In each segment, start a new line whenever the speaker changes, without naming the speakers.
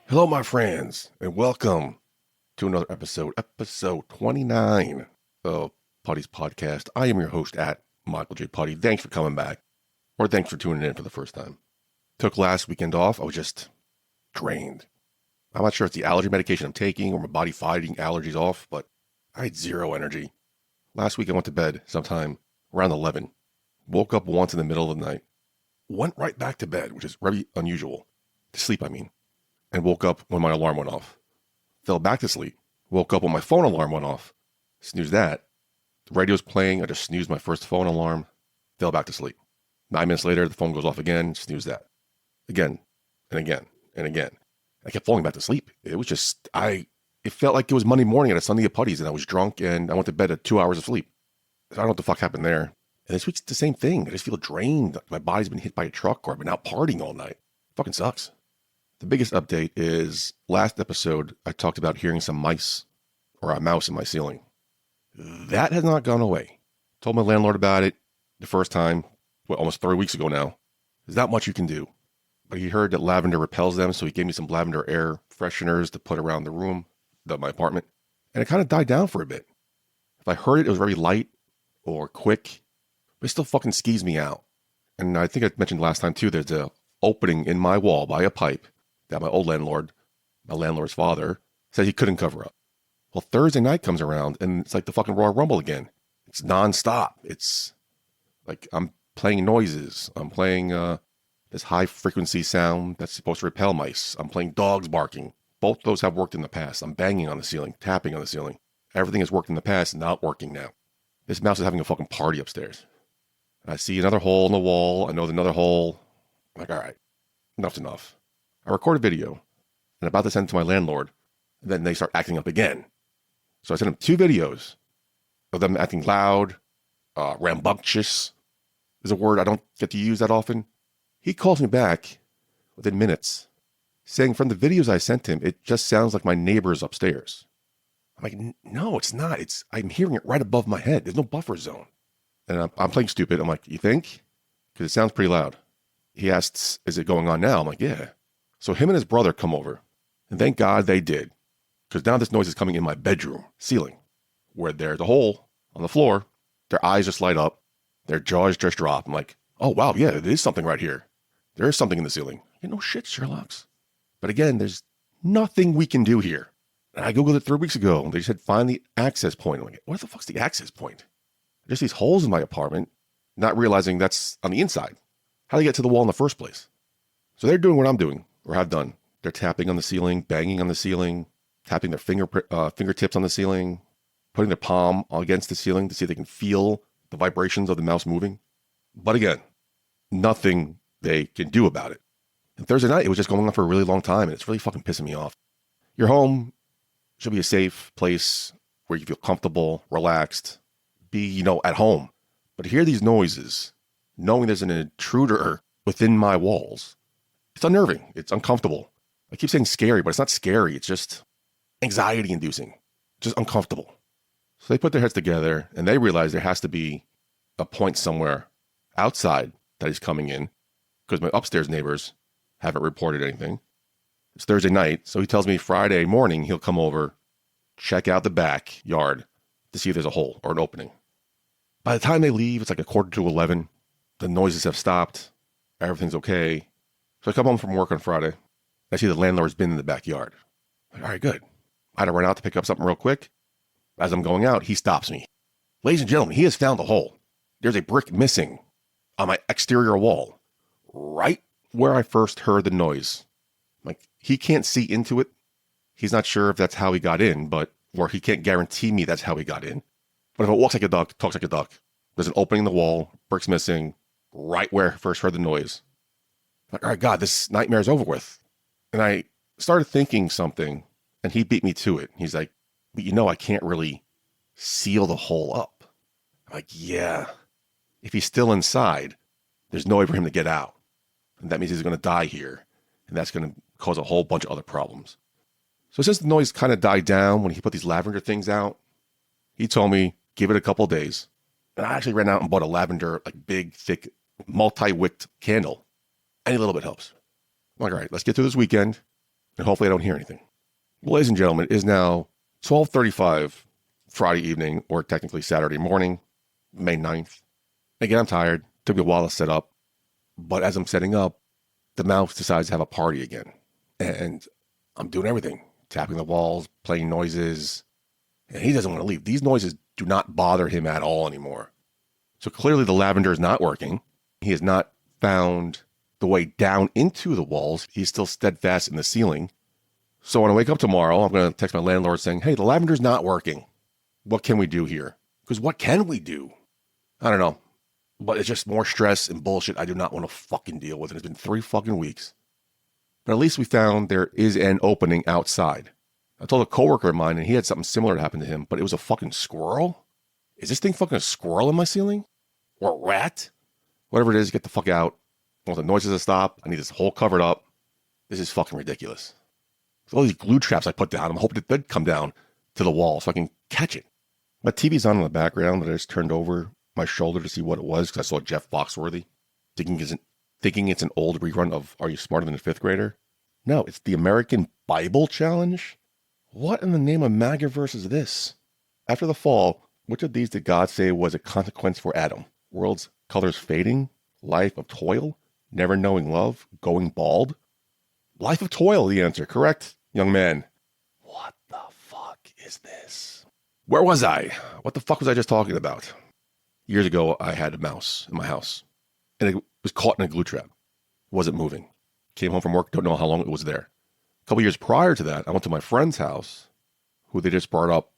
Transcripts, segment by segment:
Hello, my friends, and welcome to another episode 29 of Putty's Podcast. I am your host at Michael J. Putty. Thanks for coming back, or thanks for tuning in for the first time. Took last weekend off. I was just drained. I'm not sure if it's the allergy medication I'm taking or my body fighting allergies off, but I had zero energy. Last week I went to bed sometime around 11. Woke up once in the middle of the night. Went right back to bed, which is very unusual. To sleep, I mean. And woke up when my alarm went off. Fell back to sleep. Woke up when my phone alarm went off. Snoozed that. The radio's playing. I just snoozed my first phone alarm. Fell back to sleep. 9 minutes later, the phone goes off again. Snooze that. Again, and again, and again. I kept falling back to sleep. It was just, it felt like it was Monday morning at a Sunday at Putty's, and I was drunk, and I went to bed at 2 hours of sleep. I don't know what the fuck happened there. And this week's the same thing. I just feel drained. My body's been hit by a truck, or I've been out partying all night. Fucking sucks. The biggest update is last episode, I talked about hearing some mice or a mouse in my ceiling. That has not gone away. Told my landlord about it the first time, almost 3 weeks ago now. There's not much you can do. But he heard that lavender repels them, so he gave me some lavender air fresheners to put around the room, my apartment. And it kind of died down for a bit. If I heard it, it was very light or quick, but it still fucking skees me out. And I think I mentioned last time too, there's a opening in my wall by a pipe that my old landlord, my landlord's father, said he couldn't cover up. Well, Thursday night comes around and it's like the fucking Royal Rumble again. It's nonstop. It's like I'm playing noises. I'm playing this high frequency sound that's supposed to repel mice. I'm playing dogs barking. Both those have worked in the past. I'm banging on the ceiling, tapping on the ceiling. Everything has worked in the past, not working now. This mouse is having a fucking party upstairs. I see another hole in the wall. I know another hole. I'm like, all right, enough's enough. I record a video and about to send it to my landlord, and then they start acting up again. So I sent him 2 videos of them acting loud, rambunctious is a word I don't get to use that often. He calls me back within minutes, saying from the videos I sent him, it just sounds like my neighbor's upstairs. I'm like, no, it's not. I'm hearing it right above my head. There's no buffer zone. And I'm playing stupid. I'm like, you think? Because it sounds pretty loud. He asks, is it going on now? I'm like, yeah. So him and his brother come over, and thank God they did, because now this noise is coming in my bedroom ceiling, where there's a hole on the floor. Their eyes just light up. Their jaws just drop. I'm like, oh, wow, yeah, there is something right here. There is something in the ceiling. No shit, Sherlock's. But again, there's nothing we can do here. And I Googled it 3 weeks ago, and they said, find the access point. I'm like, what the fuck's the access point? There's these holes in my apartment, not realizing that's on the inside. How do they get to the wall in the first place? So they're doing what I'm doing, or have done. They're tapping on the ceiling, banging on the ceiling, tapping their fingertips on the ceiling, putting their palm against the ceiling to see if they can feel the vibrations of the mouse moving. But again, nothing they can do about it. And Thursday night, it was just going on for a really long time, and it's really fucking pissing me off. Your home should be a safe place where you feel comfortable, relaxed, be, at home. But to hear these noises, knowing there's an intruder within my walls, it's unnerving. It's uncomfortable. I keep saying scary, but it's not scary. It's just anxiety-inducing, just uncomfortable. So they put their heads together, and they realize there has to be a point somewhere outside that he's coming in, because my upstairs neighbors haven't reported anything. It's Thursday night, so he tells me Friday morning he'll come over, check out the backyard to see if there's a hole or an opening. By the time they leave, it's like 11:45. The noises have stopped. Everything's okay. So I come home from work on Friday. I see the landlord's been in the backyard. All right, good. I had to run out to pick up something real quick. As I'm going out, he stops me. Ladies and gentlemen, he has found the hole. There's a brick missing on my exterior wall, right where I first heard the noise. Like, he can't see into it. He's not sure if that's how he got in, or he can't guarantee me that's how he got in. But if it walks like a duck, talks like a duck, there's an opening in the wall, brick's missing, right where I first heard the noise. Like, all right, God, this nightmare's over with. And I started thinking something, and he beat me to it. He's like, but I can't really seal the hole up. I'm like, yeah. If he's still inside, there's no way for him to get out. And that means he's going to die here. And that's going to cause a whole bunch of other problems. So since the noise kind of died down when he put these lavender things out, he told me, give it a couple days. And I actually ran out and bought a lavender, big, thick, multi-wicked candle. Any little bit helps. I'm like, all right, let's get through this weekend. and hopefully I don't hear anything. Well, ladies and gentlemen, it is now 12:35 Friday evening, or technically Saturday morning, May 9th. Again, I'm tired. Took me a while to set up. But as I'm setting up, the mouse decides to have a party again. And I'm doing everything. Tapping the walls, playing noises. And he doesn't want to leave. These noises do not bother him at all anymore. So clearly the lavender is not working. He has not found the way down into the walls. He's still steadfast in the ceiling. So when I wake up tomorrow, I'm going to text my landlord saying, hey, the lavender's not working. What can we do here? Because what can we do? I don't know. But it's just more stress and bullshit I do not want to fucking deal with. And it's been 3 fucking weeks. But at least we found there is an opening outside. I told a coworker of mine, and he had something similar to happen to him, but it was a fucking squirrel? Is this thing fucking a squirrel in my ceiling? Or a rat? Whatever it is, get the fuck out. I want the noises to stop. I need this hole covered up. This is fucking ridiculous. So all these glue traps I put down, I'm hoping it did come down to the wall so I can catch it. My TV's on in the background, but I just turned over my shoulder to see what it was because I saw Jeff Foxworthy thinking it's an old rerun of Are You Smarter Than a Fifth Grader? No, it's the American Bible Challenge. What in the name of MAGAverse is this? After the fall, which of these did God say was a consequence for Adam? World's colors fading? Life of toil? Never knowing love? Going bald? Life of toil, the answer. Correct, young man. What the fuck is this? Where was I? What the fuck was I just talking about? Years ago, I had a mouse in my house, and it was caught in a glue trap. It wasn't moving. Came home from work, don't know how long it was there. A couple years prior to that, I went to my friend's house, who they just brought up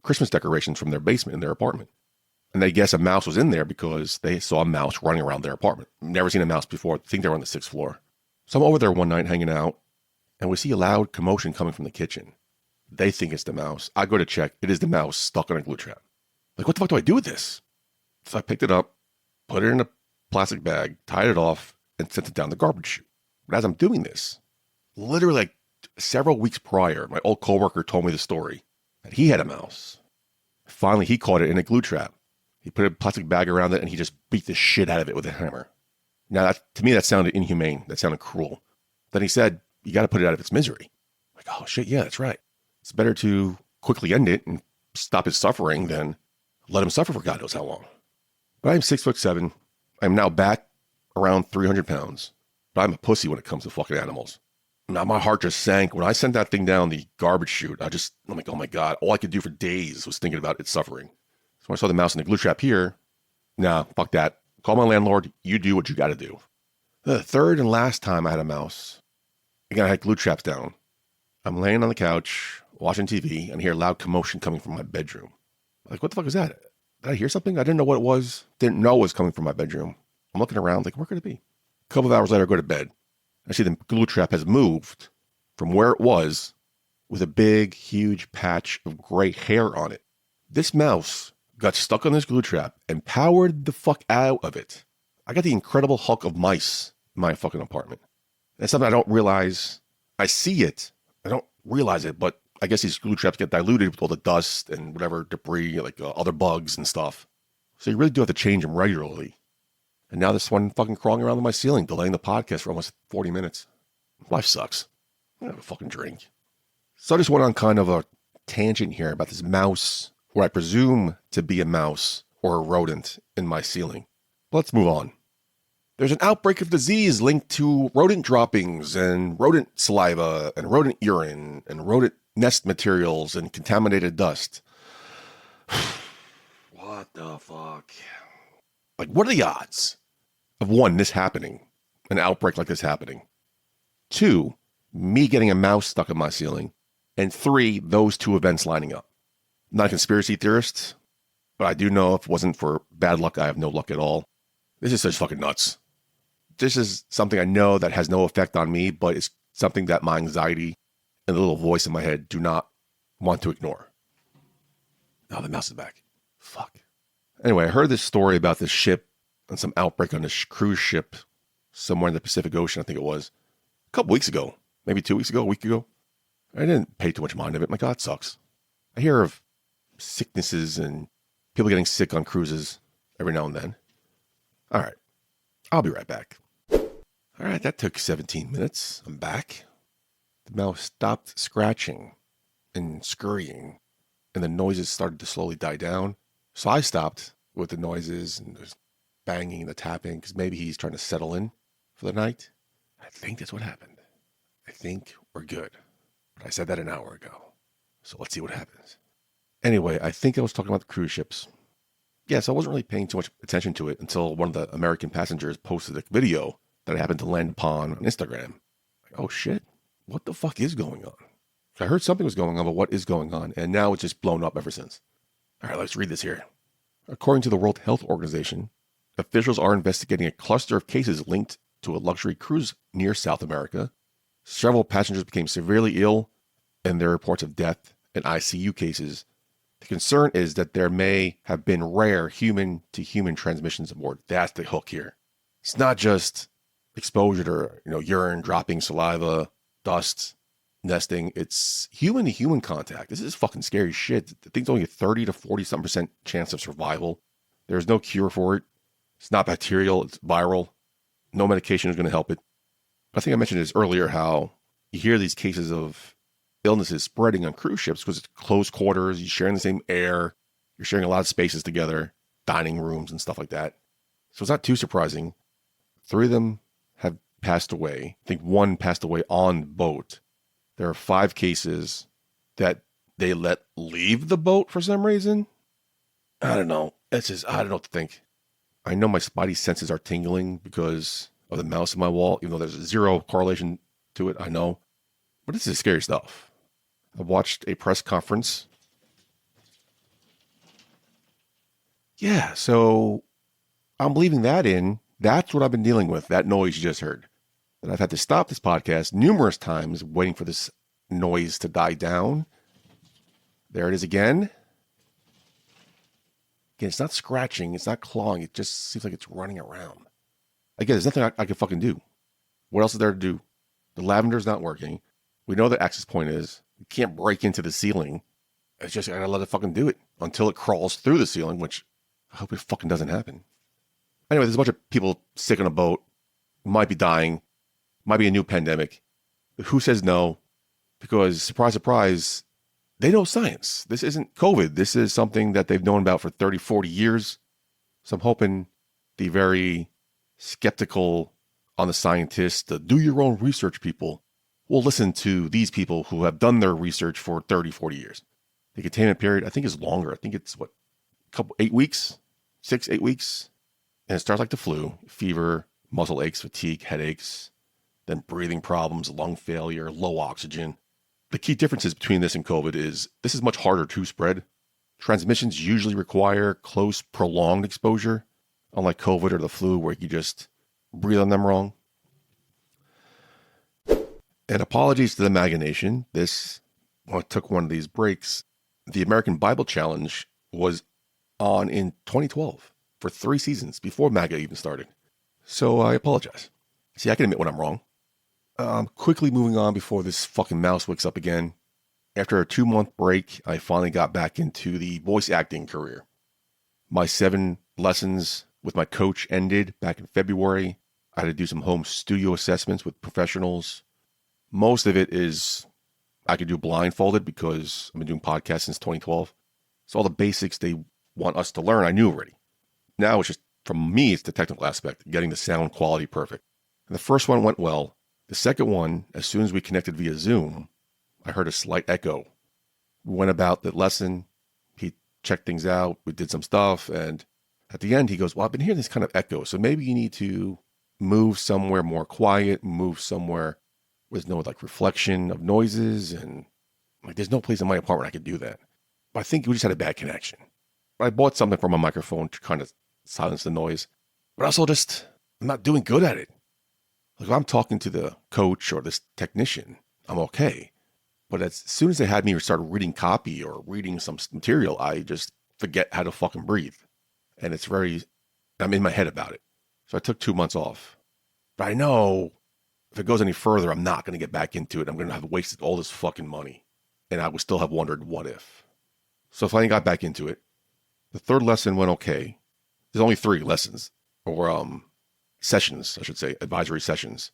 Christmas decorations from their basement in their apartment. And they guess a mouse was in there because they saw a mouse running around their apartment. Never seen a mouse before. I think they were on the 6th floor. So I'm over there one night hanging out, and we see a loud commotion coming from the kitchen. They think it's the mouse. I go to check. It is the mouse stuck on a glue trap. Like, what the fuck do I do with this? So I picked it up, put it in a plastic bag, tied it off, and sent it down the garbage chute. But as I'm doing this, literally like several weeks prior, my old coworker told me the story that he had a mouse. Finally, he caught it in a glue trap. He put a plastic bag around it, and he just beat the shit out of it with a hammer. Now, to me, that sounded inhumane. That sounded cruel. Then he said, you got to put it out of its misery. Like, oh, shit, yeah, that's right. It's better to quickly end it and stop his suffering than let him suffer for God knows how long. But I'm 6'7". I'm now back around 300 pounds. But I'm a pussy when it comes to fucking animals. Now, my heart just sank. When I sent that thing down the garbage chute, I'm like, oh my God, all I could do for days was thinking about its suffering. So when I saw the mouse in the glue trap here, nah, fuck that. Call my landlord. You do what you got to do. The third and last time I had a mouse, again, I had glue traps down. I'm laying on the couch, watching TV, and I hear loud commotion coming from my bedroom. Like, what the fuck is that? Did I hear something? I didn't know what it was. Didn't know it was coming from my bedroom. I'm looking around like, where could it be? A couple of hours later, I go to bed. I see the glue trap has moved from where it was with a big, huge patch of gray hair on it. This mouse got stuck on this glue trap and powered the fuck out of it. I got the Incredible Hulk of mice in my fucking apartment. That's something I don't realize. I see it. I don't realize it, but I guess these glue traps get diluted with all the dust and whatever debris, like other bugs and stuff. So you really do have to change them regularly. And now this one fucking crawling around on my ceiling, delaying the podcast for almost 40 minutes. Life sucks. I have a fucking drink. So I just went on kind of a tangent here about this mouse, what I presume to be a mouse or a rodent in my ceiling. Let's move on. There's an outbreak of disease linked to rodent droppings and rodent saliva and rodent urine and rodent nest materials and contaminated dust. What the fuck? Like, what are the odds of 1, this happening, an outbreak like this happening? 2, me getting a mouse stuck in my ceiling. And 3, those 2 events lining up. I'm not a conspiracy theorist, but I do know if it wasn't for bad luck, I have no luck at all. This is just fucking nuts. This is something I know that has no effect on me, but it's something that my anxiety and the little voice in my head do not want to ignore. Now the mouse is back. Fuck. Anyway, I heard this story about this ship and some outbreak on this cruise ship somewhere in the Pacific Ocean, I think it was. A couple weeks ago. Maybe 2 weeks ago, a week ago. I didn't pay too much mind of it. My God, it sucks. I hear of sicknesses and people getting sick on cruises every now and then. All right. I'll be right back. All right, that took 17 minutes. I'm back. the mouse stopped scratching and scurrying, and the noises started to slowly die down. So I stopped with the noises and there's banging and the tapping because maybe he's trying to settle in for the night. I think that's what happened. I think we're good. But I said that an hour ago. So let's see what happens. Anyway, I think I was talking about the cruise ships. Yeah, so I wasn't really paying too much attention to it until one of the American passengers posted a video that I happened to land upon on Instagram. Like, oh shit, what the fuck is going on? I heard something was going on, but what is going on? And now it's just blown up ever since. All right, let's read this here. According to the World Health Organization, officials are investigating a cluster of cases linked to a luxury cruise near South America. Several passengers became severely ill, and there are reports of death and ICU cases. The concern is that there may have been rare human-to-human transmissions aboard. That's the hook here. It's not just exposure to urine, dropping, saliva, dust, nesting. It's human-to-human contact. This is fucking scary shit. I think it's only a 30 to 40% chance of survival. There's no cure for it. It's not bacterial. It's viral. No medication is going to help it. I think I mentioned this earlier, how you hear these cases of illnesses spreading on cruise ships because it's close quarters, you're sharing the same air, you're sharing a lot of spaces together, dining rooms and stuff like that. So it's not too surprising. 3 of them have passed away. I think 1 passed away on boat. There are 5 cases that they let leave the boat for some reason. I don't know. I don't know what to think. I know my spidey senses are tingling because of the mouse in my wall, even though there's zero correlation to it, I know. But this is scary stuff. I watched a press conference. Yeah, so I'm leaving that in. That's what I've been dealing with, that noise you just heard. And I've had to stop this podcast numerous times waiting for this noise to die down. There it is again. Again, it's not scratching, it's not clawing, it just seems like it's running around. Again, there's nothing I can fucking do. What else is there to do? The lavender's not working. We know the access point is. You can't break into the ceiling. It's just, I gotta let it fucking do it until it crawls through the ceiling, which I hope it fucking doesn't happen. Anyway, there's a bunch of people sick on a boat, might be dying, might be a new pandemic. Who says no? Because, surprise, surprise, they know science. This isn't COVID. This is something that they've known about for 30, 40 years. So I'm hoping the very skeptical on the scientists, the do your own research people, will listen to these people who have done their research for 30, 40 years. The containment period, I think, is longer. I think it's 8 weeks, 6, 8 weeks. And it starts like the flu, fever, muscle aches, fatigue, headaches, then breathing problems, lung failure, low oxygen. The key differences between this and COVID is this is much harder to spread. Transmissions usually require close, prolonged exposure, unlike COVID or the flu where you just breathe on them wrong. And apologies to the MAGA Nation. I took one of these breaks. The American Bible Challenge was on in 2012 for 3 seasons before MAGA even started. So I apologize. See, I can admit when I'm wrong. Quickly moving on before this fucking mouse wakes up again. After a 2-month break, I finally got back into the voice acting career. My 7 lessons with my coach ended back in February. I had to do some home studio assessments with professionals. Most of it is I could do blindfolded because I've been doing podcasts since 2012. So all the basics they want us to learn, I knew already. Now it's just, from me, it's the technical aspect, getting the sound quality perfect. And the first one went well. The second one, as soon as we connected via Zoom, I heard a slight echo. We went about the lesson. He checked things out. We did some stuff. And at the end, he goes, well, I've been hearing this kind of echo. So maybe you need to move somewhere more quiet, move somewhere with no reflection of noises. And there's no place in my apartment I could do that. But I think we just had a bad connection. But I bought something for my microphone to kind of silence the noise. But also I'm not doing good at it. If I'm talking to the coach or this technician, I'm okay. But as soon as they had me start reading copy or reading some material, I just forget how to fucking breathe. And I'm in my head about it. So I took 2 months off. But I know if it goes any further, I'm not going to get back into it. I'm going to have wasted all this fucking money. And I would still have wondered, what if? So I finally got back into it. The 3rd lesson went okay. There's only 3 lessons, or sessions, I should say, advisory sessions.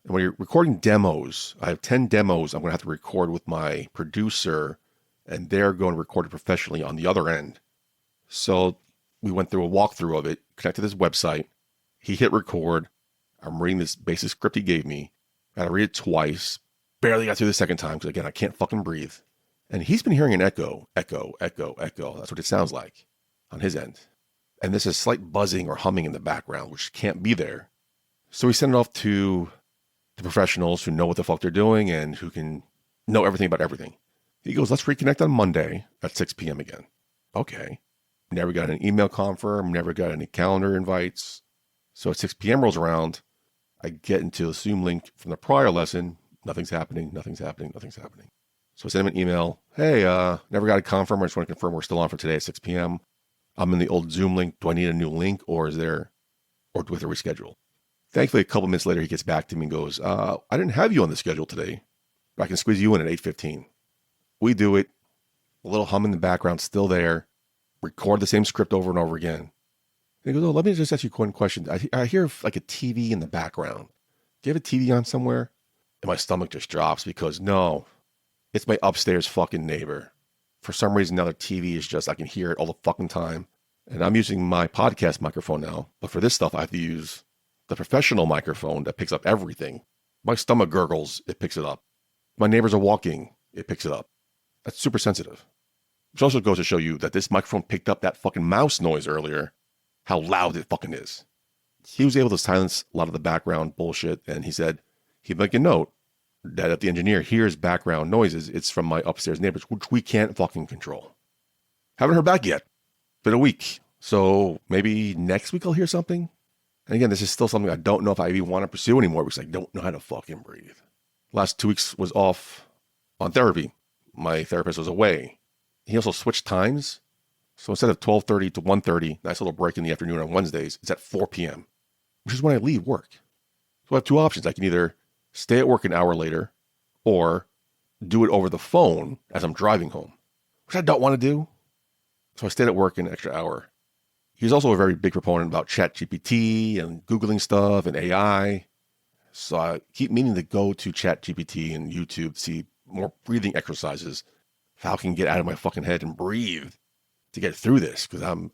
And when you're recording demos, I have 10 demos I'm going to have to record with my producer, and they're going to record it professionally on the other end. So we went through a walkthrough of it, connected to this website. He hit record. I'm reading this basic script he gave me. I had to read it twice. Barely got through the second time because, again, I can't fucking breathe. And he's been hearing an echo, echo, echo, echo. That's what it sounds like on his end. And there's a slight buzzing or humming in the background, which can't be there. So we sent it off to the professionals who know what the fuck they're doing and who can know everything about everything. He goes, let's reconnect on Monday at 6 p.m. again. Okay. Never got an email confirm, never got any calendar invites. So at 6 p.m. rolls around, I get into the Zoom link from the prior lesson. Nothing's happening, nothing's happening, nothing's happening. So I sent him an email. Hey, never got a confirm. I just want to confirm we're still on for today at 6 p.m. I'm in the old Zoom link. Do I need a new link or do we have to reschedule? Thankfully, a couple minutes later, he gets back to me and goes, I didn't have you on the schedule today, but I can squeeze you in at 8:15. We do it. A little hum in the background still there. Record the same script over and over again. And he goes, let me just ask you one question. I hear like a TV in the background. Do you have a TV on somewhere? And my stomach just drops because no, it's my upstairs fucking neighbor. For some reason, now the TV is just, I can hear it all the fucking time. And I'm using my podcast microphone now. But for this stuff, I have to use the professional microphone that picks up everything. My stomach gurgles, it picks it up. My neighbors are walking, it picks it up. That's super sensitive. Which also goes to show you that this microphone picked up that fucking mouse noise earlier, how loud it fucking is. He was able to silence a lot of the background bullshit, and he said he'd make a note that if the engineer hears background noises, it's from my upstairs neighbors, which we can't fucking control. Haven't heard back yet. Been a week. So maybe next week I'll hear something. And again, this is still something I don't know if I even want to pursue anymore because I don't know how to fucking breathe. Last 2 weeks was off on therapy. My therapist was away. He also switched times. So instead of 12:30 to 1:30, nice little break in the afternoon on Wednesdays, it's at 4 p.m., which is when I leave work. So I have two options. I can either stay at work an hour later or do it over the phone as I'm driving home, which I don't want to do. So I stayed at work an extra hour. He's also a very big proponent about ChatGPT and Googling stuff and AI. So I keep meaning to go to ChatGPT and YouTube to see more breathing exercises. How I can get out of my fucking head and breathe to get through this. Because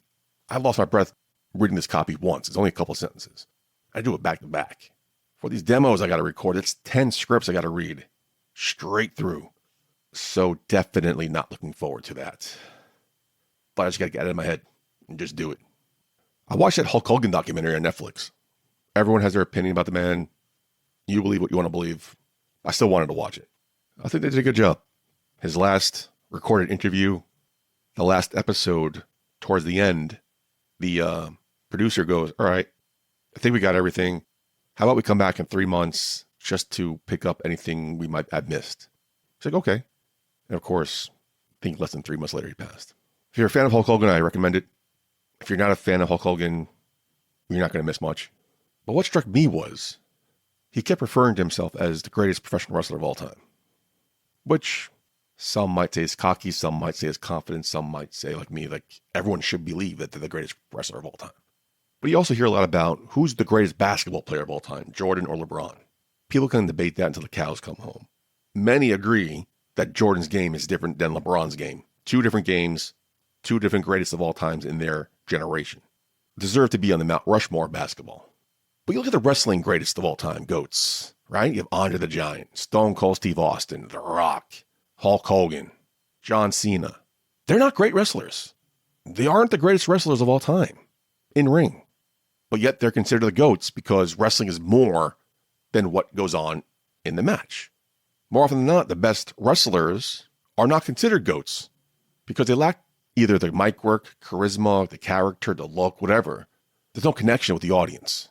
I lost my breath reading this copy once. It's only a couple sentences. I do it back to back. For these demos I got to record, it's 10 scripts I got to read straight through. So definitely not looking forward to that. But I just got to get out of my head and just do it. I watched that Hulk Hogan documentary on Netflix. Everyone has their opinion about the man. You believe what you want to believe. I still wanted to watch it. I think they did a good job. His last recorded interview, the last episode, towards the end, the producer goes, all right, I think we got everything. How about we come back in 3 months just to pick up anything we might have missed? He's like, okay. And of course, I think less than 3 months later, he passed. If you're a fan of Hulk Hogan, I recommend it. If you're not a fan of Hulk Hogan, you're not going to miss much. But what struck me was he kept referring to himself as the greatest professional wrestler of all time, which some might say is cocky, some might say is confident, some might say, like me, like everyone should believe that they're the greatest wrestler of all time. But you also hear a lot about who's the greatest basketball player of all time, Jordan or LeBron. People can debate that until the cows come home. Many agree that Jordan's game is different than LeBron's game. Two different games, two different greatest of all times in their generation. Deserve to be on the Mount Rushmore of basketball. But you look at the wrestling greatest of all time, GOATs, right? You have Andre the Giant, Stone Cold Steve Austin, The Rock, Hulk Hogan, John Cena. They're not great wrestlers. They aren't the greatest wrestlers of all time in ring. But yet they're considered the GOATs because wrestling is more than what goes on in the match. More often than not, the best wrestlers are not considered GOATs because they lack either the mic work, charisma, the character, the look, whatever. There's no connection with the audience.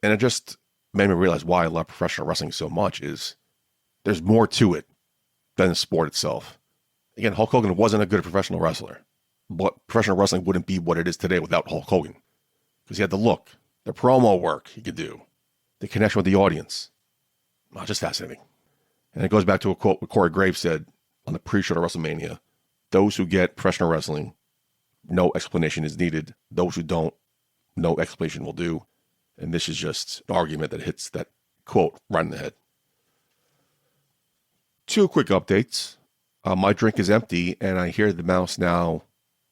And it just made me realize why I love professional wrestling so much is there's more to it than the sport itself. Again, Hulk Hogan wasn't a good professional wrestler, but professional wrestling wouldn't be what it is today without Hulk Hogan. Because he had the look, the promo work he could do, the connection with the audience. Oh, just fascinating. And it goes back to a quote what Corey Graves said on the pre-show to WrestleMania. Those who get professional wrestling, no explanation is needed. Those who don't, no explanation will do. And this is just an argument that hits that quote, right in the head. Two quick updates. My drink is empty, and I hear the mouse now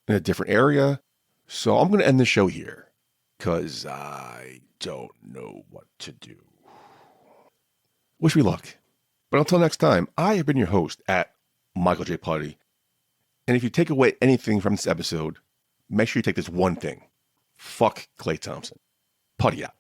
in a different area. So I'm going to end the show here, because I don't know what to do. Wish me luck. But until next time, I have been your host at Michael J. Putty. And if you take away anything from this episode, make sure you take this one thing. Fuck Klay Thompson. Putty out.